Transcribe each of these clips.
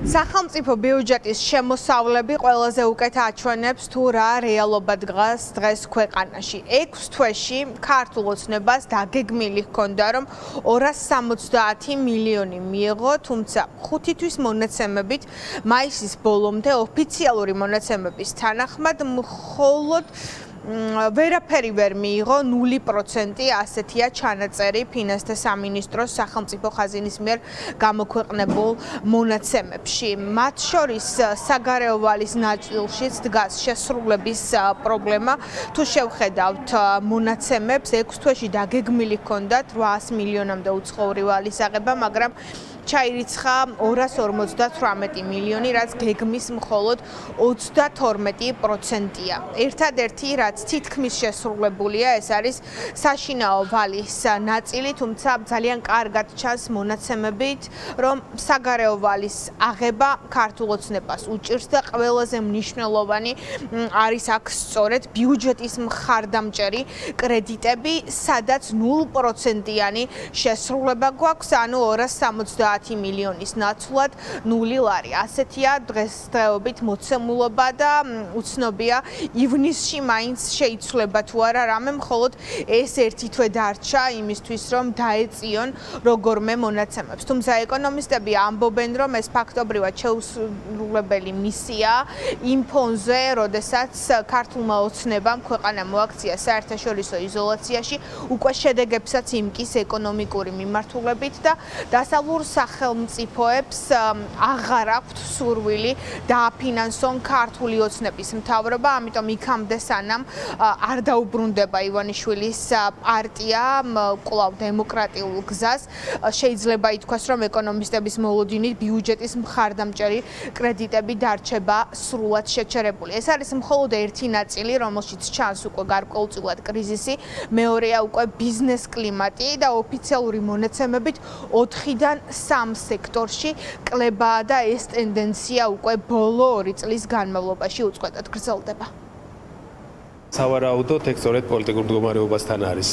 სახელმწიფო ბიუჯეტის შემოსავლები ყველაზე უკეთ აჩვენებს თუ რა რეალობა დგას დღეს ქვეყანაში. 6 თვეში ქართულ ოცნებას დაგეგმილი ჰქონდა, რომ 270 მილიონი მიიღო, თუმცა 5 თვის მონაცემებით მაისის ბოლომდე ოფიციალური მონაცემების თანახმად მხოლოდ ვერაფერი ვერ მიიღო 0% ასეთია ჩანაწერი ფინანსთა სამინისტროს სახელმწიფო ხაზინის მიერ გამოქვეყნებულ მონაცემებში. მათ შორის საგარეო ვალის ნაწილშიც დგას შესრულების პრობლემა. თუ შევხედავთ მონაცემებს, 6 თვეში დაგეგმილი ჰქონდათ 800 მილიონამდე უცხოური ვალის აღება, მაგრამ ჩაირიცხა 258 მილიონი, რაც გეგმის მხოლოდ 32%-ია. ერთადერთი, რაც თითქმის შესრულებულია, ეს არის საშინაო ვალის ნაწილი, თუმცა ძალიან კარგად ჩანს მონაცემებით, რომ საგარეო ვალის აღება ქართულ ოცნებას უჭირს და ყველაზე მნიშვნელოვანი არის აქ სწორედ ბიუჯეტის მხარდამჭერი კრედიტები, სადაც 0%-იანი შესრულება გვაქვს, ანუ 270 მილიონის ნაცვლად 0 ლარი. ასეთია დღესდღეობით მოცემულობა და უცნობია ივნისში მაინც შეიცვლება თუ არა რამე, მხოლოდ ეს ერთი თვე დარჩა იმისთვის, რომ დაეწიონ როგორმე მონაცემებს. თუმცა ეკონომისტები ამბობენ, რომ ეს ფაქტობრივად შეუსრულებელი მისია იმ ფონზე, როდესაც ქართულმა ოცნებამ ქვეყანა მოაქცია საერთაშორისო იზოლაციაში, უკვე შედეგებსაც იმკის ეკონომიკური მიმართულებით და დასავლურ სახელმწიფოებს აღარ აქვთ სურვილი დააფინანსონ ქართული ოცნების მთავრობა, ამიტომ იქამდე სანამ არ დაუბრუნდება ივანიშვილის პარტია კვლავ დემოკრატიულ გზას, შეიძლება ითქვას, რომ ეკონომისტების მოლოდინით ბიუჯეტის მხარდამჭერი კრედიტები დარჩება სრულად შეჩერებული. ეს არის მხოლოდ ერთი ნაწილი, რომელშიც ჩანს უკვე გარკვეულწილად კრიზისი, მეორეა უკვე ბიზნეს კლიმატი და ოფიციალური მონაცემებით 4-დან 3 სექტორში კლებაა და ეს ტენდენცია უკვე ბოლო 2 წლის განმავლობაში უწყვეტად გრძელდება. სავარაუდოდ ეგ სწორედ პოლიტიკურ მდგომარეობასთან არის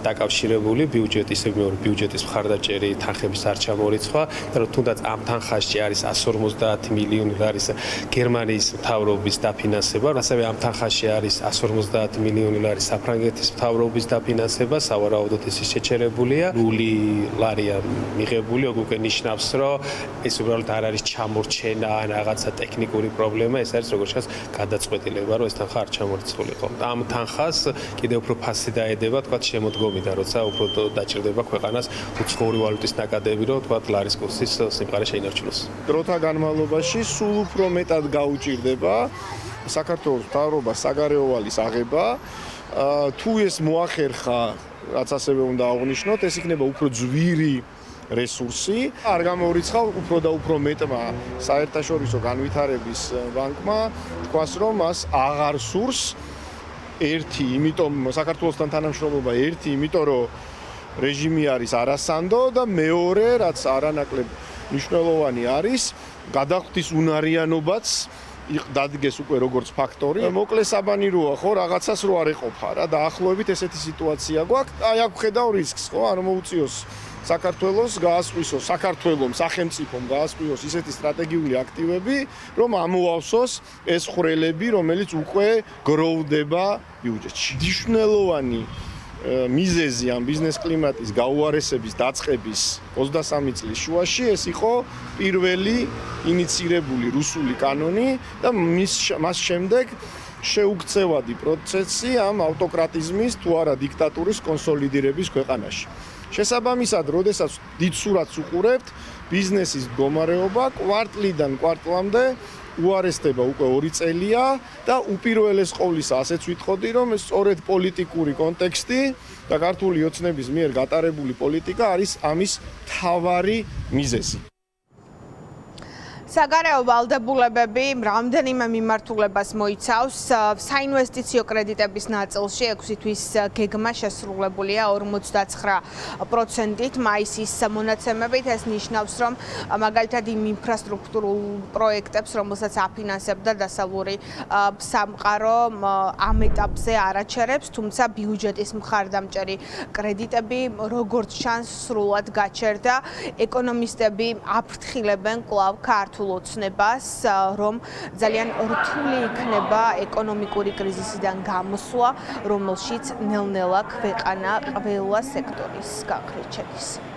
დაკავშირებული ბიუჯეტის ბიუჯეტის მხარდაჭერი თანხების არ ჩამორიცხვა, რომ თუნდაც ამ თანხაში არის 150 მილიონი ლარის გერმანიის მთავრობის დაფინანსება, ასევე ამ თანხაში არის 150 მილიონი ლარის საფრანგეთის მთავრობის დაფინანსება, სავარაუდოდ ეს შეჩერებულია. 0 ლარია მიღებული, უკვე ნიშნავს, რომ ეს უბრალოდ არ არის ჩამორჩენა ან რაღაცა ტექნიკური პრობლემა, ეს არის როგორც ჩანს გადაწყვეტილება, რომ ეს თანხა არ ჩამორიცხულიყო. ამ თანხას კიდევ უფრო ფასი დაედება, თქვა შემოდგომიდან, როცა უფრო დაჭირდება ქვეყანას უცხოური ვალუტის ნაკადები, რომ თქვა ლარის კურსის სიმყარე შეინარჩუნოს. დროთა განმავლობაში სულ უფრო მეტად გაუჭირდება საქართველოს მთავრობას საგარეო ვალის აღება. თუ ეს მოახერხა, რაც ასევე უნდა აღვნიშნოთ, ეს იქნება უფრო ძვირი რესურსი. არ გამოურიცხავ უფრო და უფრო მეტმა საერთაშორისო განვითარების ბანკმა თქვას, რომ მას აღარ სურს ერთი, იმიტომ საქართველოსთან თანამშრომლობა ერთი, იმიტომ რომ რეჟიმი არის არასანდო და მეორე, რაც არანაკლებ მნიშვნელოვანი არის, გადახვდის უნარიანობაც დადგეს უკვე როგორც ფაქტორი. მოკლე საბანი როა, ხო, რაღაცას რო არ ეყოფა რა, დაახლოებით ესეთი სიტუაცია გვაქვს. აი აქ ხედავ რისკს, ხო, არ მოუწიოს საქართველოს გაასყვისოს, საქართველოს სახელმწიფომ გაასყვიოს ისეთი სტრატეგიული აქტივები, რომ ამოავსოს ეს ხრელები, რომელიც უკვე გროვდება ბიუჯეტში. მნიშვნელოვანი მიზეზი ამ ბიზნეს კლიმატის გაუარესების დაწყების 23 წლის შუაში ეს იყო პირველი ინიცირებული რუსული კანონი და მას შემდეგ შეუქცევადი პროცესი ამ ავტოკრატიზმის თუ არა დიქტატურის კონსოლიდირების ქვეყანაში. შესაბამისად, როდესაც დიდ სურათს უყურებთ, ბიზნესის მდგომარეობა კვარტლიდან კვარტლამდე უარესდება უკვე 2 წელია და უპირველეს ყოვლისა ასეც ვიტყოდი, რომ ეს სწორედ პოლიტიკური კონტექსტი და ქართული ოცნების მიერ გატარებული პოლიტიკა არის ამის მთავარი მიზეზი. საგარეო ვალდებულებები რამდენიმე მიმართულებას მოიცავს. საინვესტიციო კრედიტების ნაწილში 6 თვის გეგმა შესრულებულია 49%-ით მაისის მონაცემებით. ეს ნიშნავს, რომ მაგალითად იმ ინფრასტრუქტურულ პროექტებს, რომელსაც აფინანსებდა დასავლური სამყარო, ამ ეტაპზე არაჩერებს, თუმცა ბიუჯეტის მხარდამჭერი კრედიტები როგორც ჩანს სრულად გაჩერდა. ეკონომისტები აფრთხილებენ კვლავ ქართულ ქართულ ოცნებას, რომ ძალიან რთული იქნება ეკონომიკური კრიზისიდან გამოსვლა, რომელშიც ნელ-ნელა ქვეყანა ყველა სექტორის განხრით შედის.